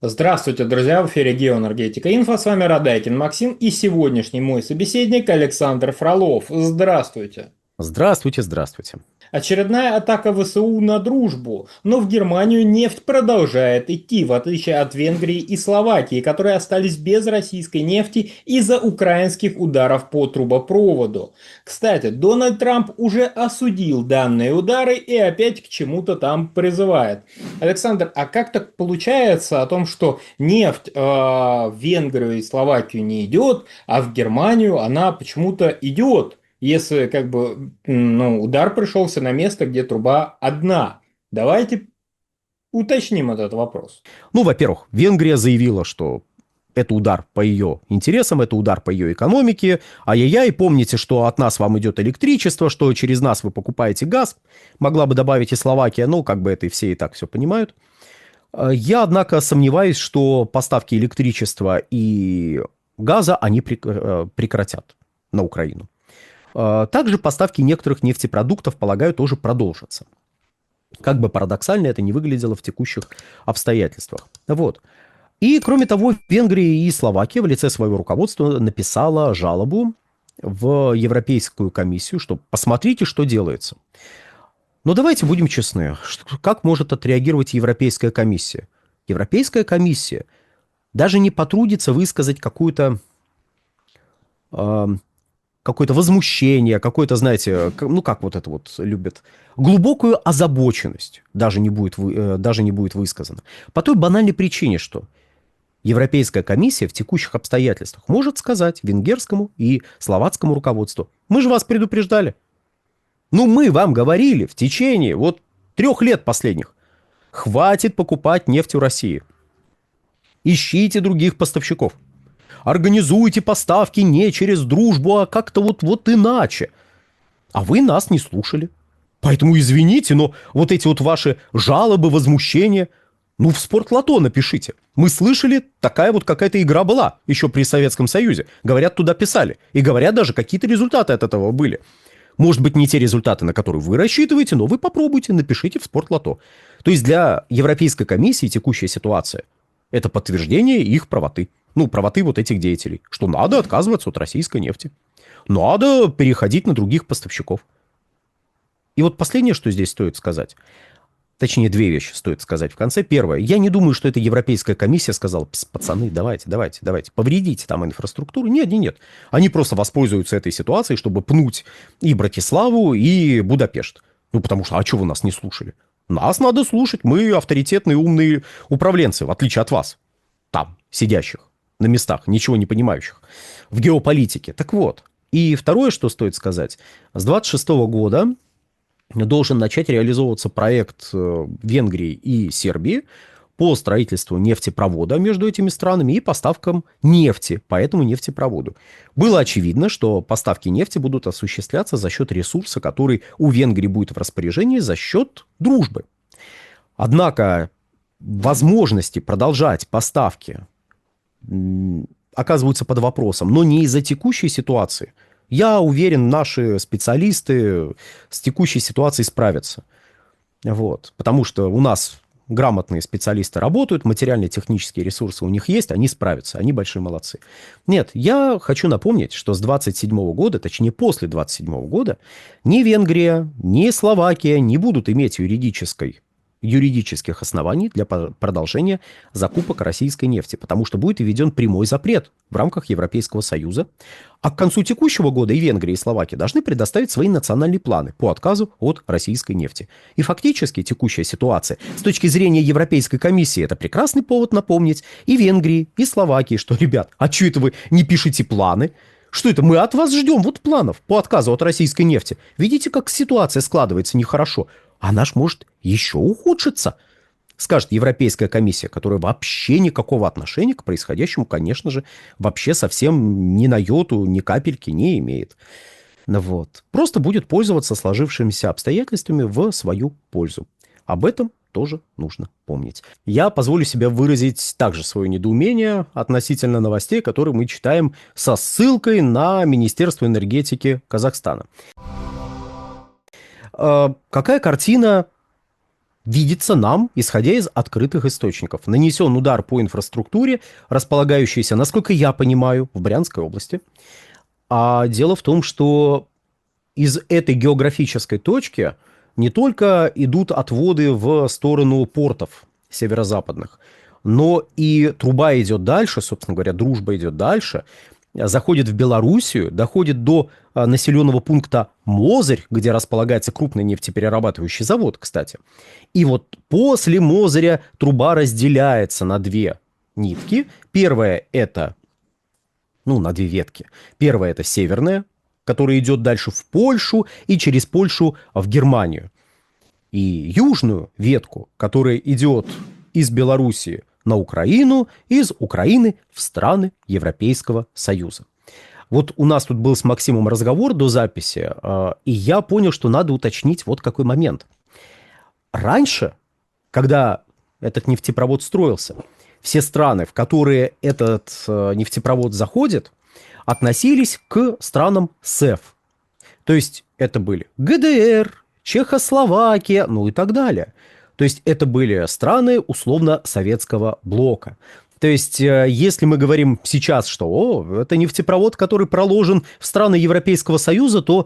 Здравствуйте, друзья! В эфире Геоэнергетика Инфо. С вами Радайкин Максим и сегодняшний мой собеседник Александр Фролов. Здравствуйте! Здравствуйте, здравствуйте. Очередная атака ВСУ на дружбу, но в Германию нефть продолжает идти, в отличие от Венгрии и Словакии, которые остались без российской нефти из-за украинских ударов по трубопроводу. Кстати, Дональд Трамп уже осудил данные удары и опять к чему-то там призывает. Александр, а как так получается о том, что нефть в Венгрию и Словакию не идет, а в Германию она почему-то идет? Если как бы удар пришелся на место, где труба одна. Давайте уточним этот вопрос. Ну, во-первых, Венгрия заявила, что это удар по ее интересам, это удар по ее экономике. Ай-яй-яй, помните, что от нас вам идет электричество, что через нас вы покупаете газ. Могла бы добавить и Словакия, но как бы это и все и так все понимают. Я, однако, сомневаюсь, что поставки электричества и газа они прекратят на Украину. Также поставки некоторых нефтепродуктов, полагаю, тоже продолжатся. Как бы парадоксально это не выглядело в текущих обстоятельствах. Вот. И, кроме того, Венгрия и Словакия в лице своего руководства написала жалобу в Европейскую комиссию, что посмотрите, что делается. Но давайте будем честны. Как может отреагировать Европейская комиссия? Европейская комиссия даже не потрудится высказать э, какое-то возмущение, какое-то, знаете, ну как вот это вот любят, глубокую озабоченность даже не будет высказана. По той банальной причине, что Европейская комиссия в текущих обстоятельствах может сказать венгерскому и словацкому руководству: мы же вас предупреждали. Ну, мы вам говорили в течение вот 3 лет последних: хватит покупать нефть у России. Ищите других поставщиков. Организуйте поставки не через дружбу, а как-то вот иначе. А вы нас не слушали. Поэтому извините, но вот эти вот ваши жалобы, возмущения, ну, в спортлото напишите. Мы слышали, такая вот какая-то игра была еще при Советском Союзе. Говорят, туда писали. И говорят, даже какие-то результаты от этого были. Может быть, не те результаты, на которые вы рассчитываете, но вы попробуйте, напишите в спортлото. То есть для Европейской комиссии текущая ситуация – это подтверждение их правоты. Ну, правоты вот этих деятелей. Что надо отказываться от российской нефти. Надо переходить на других поставщиков. И вот последнее, что здесь стоит сказать, точнее, две вещи стоит сказать в конце. Первое, я не думаю, что это Европейская комиссия сказала: пацаны, давайте, повредите там инфраструктуру. Нет. Они просто воспользуются этой ситуацией, чтобы пнуть и Братиславу, и Будапешт. Ну, потому что, а что вы нас не слушали? Нас надо слушать, мы авторитетные умные управленцы, в отличие от вас, там, сидящих на местах, ничего не понимающих в геополитике. Так вот, и второе, что стоит сказать, с 26 года должен начать реализовываться проект Венгрии и Сербии по строительству нефтепровода между этими странами и поставкам нефти по этому нефтепроводу. Было очевидно, что поставки нефти будут осуществляться за счет ресурса, который у Венгрии будет в распоряжении за счет дружбы. Однако возможности продолжать поставки оказываются под вопросом, но не из-за текущей ситуации. Я уверен, наши специалисты с текущей ситуацией справятся. Вот. Потому что у нас грамотные специалисты работают, материально-технические ресурсы у них есть, они справятся, они большие молодцы. Нет, я хочу напомнить, что с 27 года, точнее после 27 года, ни Венгрия, ни Словакия не будут иметь юридических оснований для продолжения закупок российской нефти, потому что будет введен прямой запрет в рамках Европейского Союза. А к концу текущего года и Венгрия, и Словакия должны предоставить свои национальные планы по отказу от российской нефти. И фактически текущая ситуация с точки зрения Европейской комиссии — это прекрасный повод напомнить и Венгрии, и Словакии, что, ребят, а что это вы не пишете планы? Что это мы от вас ждем вот планов по отказу от российской нефти? Видите, как ситуация складывается нехорошо? А наш может еще ухудшиться, скажет Европейская комиссия, которая вообще никакого отношения к происходящему, конечно же, вообще совсем ни на йоту, ни капельки не имеет. Вот. Просто будет пользоваться сложившимися обстоятельствами в свою пользу. Об этом тоже нужно помнить. Я позволю себе выразить также свое недоумение относительно новостей, которые мы читаем со ссылкой на Министерство энергетики Казахстана. Какая картина видится нам, исходя из открытых источников. Нанесен удар по инфраструктуре, располагающейся, насколько я понимаю, в Брянской области. А дело в том, что из этой географической точки не только идут отводы в сторону портов северо-западных, но и труба идет дальше, собственно говоря, дружба идет дальше, заходит в Белоруссию, доходит до населенного пункта Мозырь, где располагается крупный нефтеперерабатывающий завод, кстати. И вот после Мозыря труба разделяется на две нитки. Первая это, на две ветки. Первая это северная, которая идет дальше в Польшу и через Польшу в Германию. И южную ветку, которая идет из Белоруссии на Украину, из Украины в страны Европейского Союза. Вот у нас тут был с Максимом разговор до записи, и я понял, что надо уточнить вот какой момент. Раньше, когда этот нефтепровод строился, все страны, в которые этот нефтепровод заходит, относились к странам СЭФ. То есть это были ГДР, Чехословакия, и так далее. То есть это были страны условно-советского блока. То есть если мы говорим сейчас, что это нефтепровод, который проложен в страны Европейского Союза, то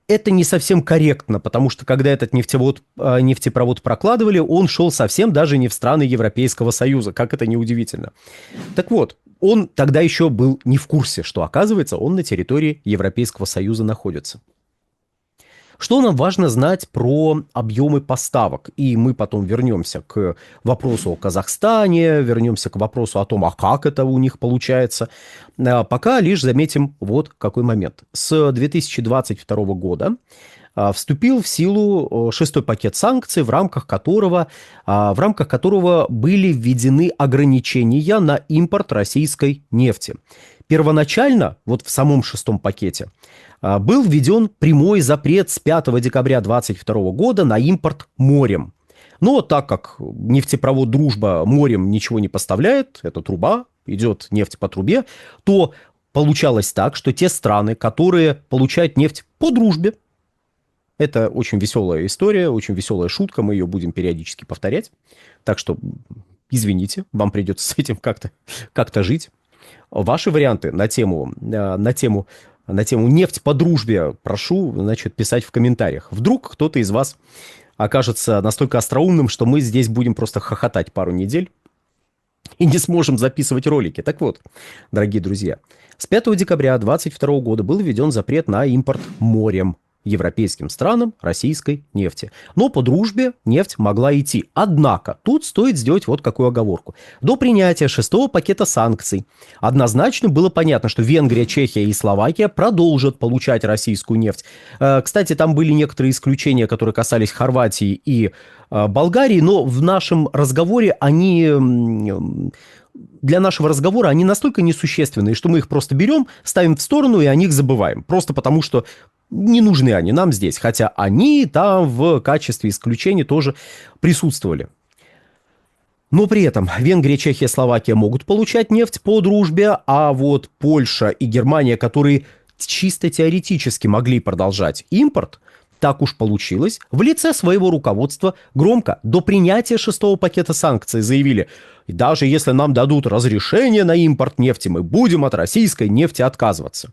это не совсем корректно, потому что когда этот нефтепровод прокладывали, он шел совсем даже не в страны Европейского Союза, как это ни удивительно. Так вот, он тогда еще был не в курсе, что, оказывается, он на территории Европейского Союза находится. Что нам важно знать про объемы поставок? И мы потом вернемся к вопросу о Казахстане, вернемся к вопросу о том, а как это у них получается. Пока лишь заметим вот какой момент. С 2022 года вступил в силу шестой пакет санкций, в рамках которого были введены ограничения на импорт российской нефти. Первоначально, вот в самом шестом пакете, был введен прямой запрет с 5 декабря 2022 года на импорт морем. Но так как нефтепровод «Дружба» морем ничего не поставляет, это труба, идет нефть по трубе, то получалось так, что те страны, которые получают нефть по дружбе, это очень веселая история, очень веселая шутка, мы ее будем периодически повторять, так что извините, вам придется с этим как-то жить. Ваши варианты на тему «Нефть по дружбе» прошу, писать в комментариях. Вдруг кто-то из вас окажется настолько остроумным, что мы здесь будем просто хохотать пару недель и не сможем записывать ролики. Так вот, дорогие друзья, с 5 декабря 2022 года был введен запрет на импорт морем европейским странам российской нефти. Но по дружбе нефть могла идти. Однако, тут стоит сделать вот какую оговорку. До принятия шестого пакета санкций однозначно было понятно, что Венгрия, Чехия и Словакия продолжат получать российскую нефть. Кстати, там были некоторые исключения, которые касались Хорватии и Болгарии, но в нашем разговоре для нашего разговора они настолько несущественные, что мы их просто берем, ставим в сторону и о них забываем. Просто потому, что не нужны они нам здесь, хотя они там в качестве исключения тоже присутствовали. Но при этом Венгрия, Чехия, Словакия могут получать нефть по дружбе, а вот Польша и Германия, которые чисто теоретически могли продолжать импорт, так уж получилось, в лице своего руководства громко до принятия шестого пакета санкций заявили: даже если нам дадут разрешение на импорт нефти, мы будем от российской нефти отказываться.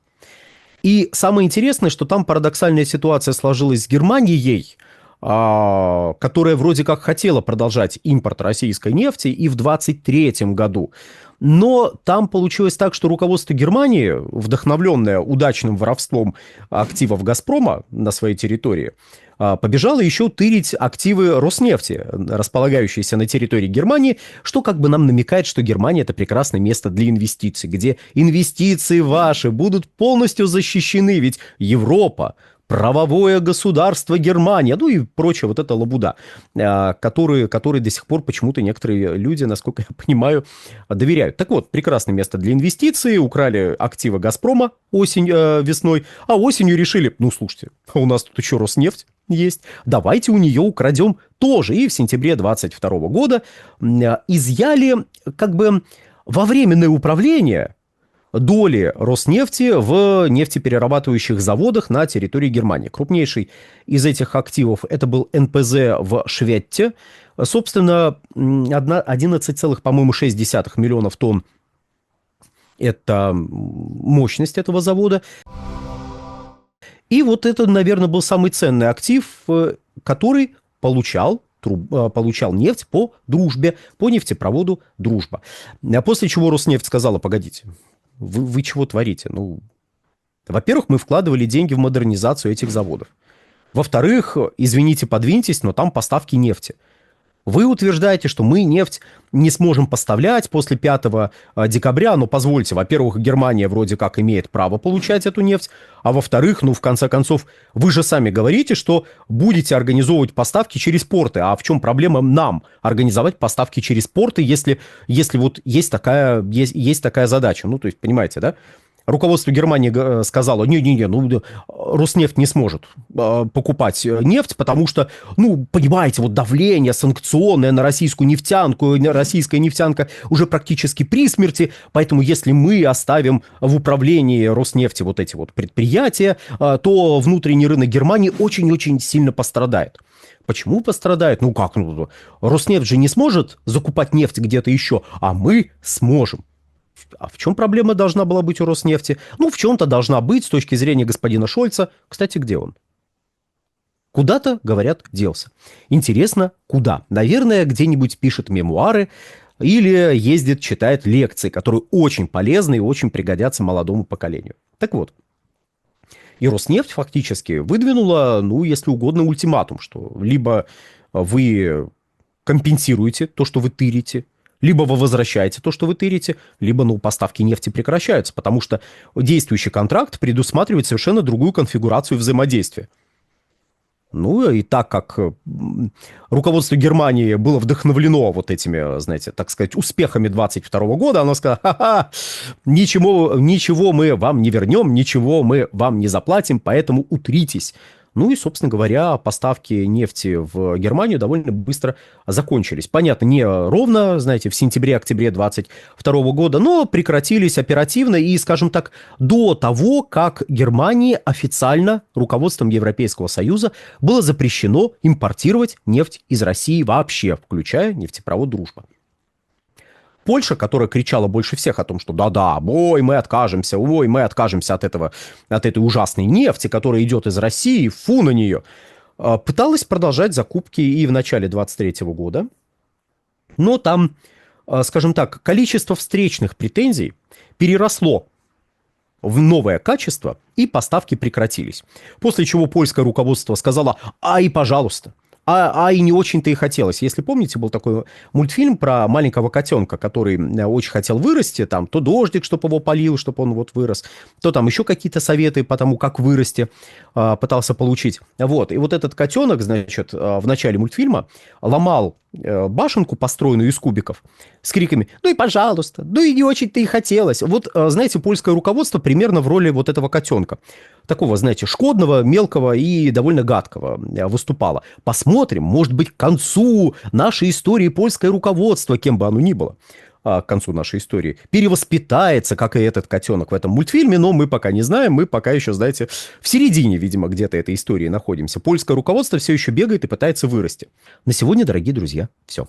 И самое интересное, что там парадоксальная ситуация сложилась с Германией, которая вроде как хотела продолжать импорт российской нефти и в 2023 году. Но там получилось так, что руководство Германии, вдохновленное удачным воровством активов «Газпрома» на своей территории, побежало еще тырить активы Роснефти, располагающиеся на территории Германии, что как бы нам намекает, что Германия – это прекрасное место для инвестиций, где инвестиции ваши будут полностью защищены, ведь Европа, правовое государство Германия, и прочая вот эта лабуда, которой до сих пор почему-то некоторые люди, насколько я понимаю, доверяют. Так вот, прекрасное место для инвестиций, украли активы «Газпрома» весной, а осенью решили: слушайте, у нас тут еще Роснефть есть, давайте у нее украдем тоже. И в сентябре 2022 года изъяли во временное управление доли Роснефти в нефтеперерабатывающих заводах на территории Германии. Крупнейший из этих активов это был НПЗ в Шветте. Собственно, 11, по-моему, 6 миллионов тонн это мощность этого завода. И вот это, наверное, был самый ценный актив, который получал нефть по дружбе, по нефтепроводу «Дружба». После чего Роснефть сказала: погодите, вы чего творите? Ну, во-первых, мы вкладывали деньги в модернизацию этих заводов. Во-вторых, извините, подвиньтесь, но там поставки нефти. Вы утверждаете, что мы нефть не сможем поставлять после 5 декабря, но позвольте, во-первых, Германия вроде как имеет право получать эту нефть, а во-вторых, ну, в конце концов, вы же сами говорите, что будете организовывать поставки через порты, а в чем проблема нам организовать поставки через порты, если вот есть такая задача? Ну, то есть, понимаете, да? Руководство Германии сказало: не-не-не, ну, Роснефть не сможет покупать нефть, потому что, ну, понимаете, вот давление санкционное на российскую нефтянку, российская нефтянка уже практически при смерти, поэтому если мы оставим в управлении Роснефти вот эти вот предприятия, то внутренний рынок Германии очень-очень сильно пострадает. Почему пострадает? Ну как, ну, Роснефть же не сможет закупать нефть где-то еще, а мы сможем. А в чем проблема должна была быть у Роснефти? Ну, в чем-то должна быть с точки зрения господина Шольца. Кстати, где он? Куда-то, говорят, делся. Интересно, куда? Наверное, где-нибудь пишет мемуары или ездит, читает лекции, которые очень полезны и очень пригодятся молодому поколению. Так вот, и Роснефть фактически выдвинула, ну, если угодно, ультиматум, что либо вы компенсируете то, что вы тырите, либо вы возвращаете то, что вы тырите, либо, ну, поставки нефти прекращаются, потому что действующий контракт предусматривает совершенно другую конфигурацию взаимодействия. Ну, и так как руководство Германии было вдохновлено вот этими, знаете, так сказать, успехами 22 года, оно сказало: ха-ха, ничего мы вам не вернем, ничего мы вам не заплатим, поэтому утритесь. Ну и, собственно говоря, поставки нефти в Германию довольно быстро закончились. Понятно, не ровно, знаете, в сентябре-октябре 22 года, но прекратились оперативно и, скажем так, до того, как Германии официально руководством Европейского Союза было запрещено импортировать нефть из России вообще, включая нефтепровод «Дружба». Польша, которая кричала больше всех о том, что да-да, ой, мы откажемся от этой ужасной нефти, которая идет из России, фу на нее, пыталась продолжать закупки и в начале 23 года. Но там, скажем так, количество встречных претензий переросло в новое качество, и поставки прекратились. После чего польское руководство сказало: ай, пожалуйста. И не очень-то и хотелось. Если помните, был такой мультфильм про маленького котенка, который очень хотел вырасти, там, то дождик, чтобы его полил, чтобы он вот вырос, то там еще какие-то советы по тому, как вырасти, пытался получить. Вот. И вот этот котенок, значит, в начале мультфильма ломал башенку, построенную из кубиков, с криками: ну и пожалуйста, ну и не очень-то и хотелось. Вот, знаете, польское руководство примерно в роли вот этого котенка. Такого, знаете, шкодного, мелкого и довольно гадкого выступало. Посмотрим, может быть, к концу нашей истории польское руководство, кем бы оно ни было, к концу нашей истории, перевоспитается, как и этот котенок в этом мультфильме, но мы пока не знаем, мы пока еще, знаете, в середине, видимо, где-то этой истории находимся. Польское руководство все еще бегает и пытается вырасти. На сегодня, дорогие друзья, все.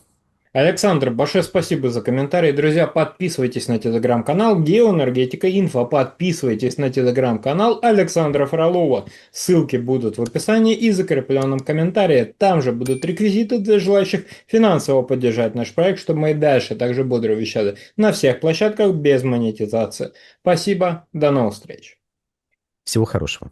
Александр, большое спасибо за комментарий. Друзья, подписывайтесь на телеграм-канал Геоэнергетика Инфо. Подписывайтесь на телеграм-канал Александра Фролова. Ссылки будут в описании и закрепленном комментарии. Там же будут реквизиты для желающих финансово поддержать наш проект, чтобы мы и дальше также бодро вещали на всех площадках без монетизации. Спасибо, до новых встреч. Всего хорошего.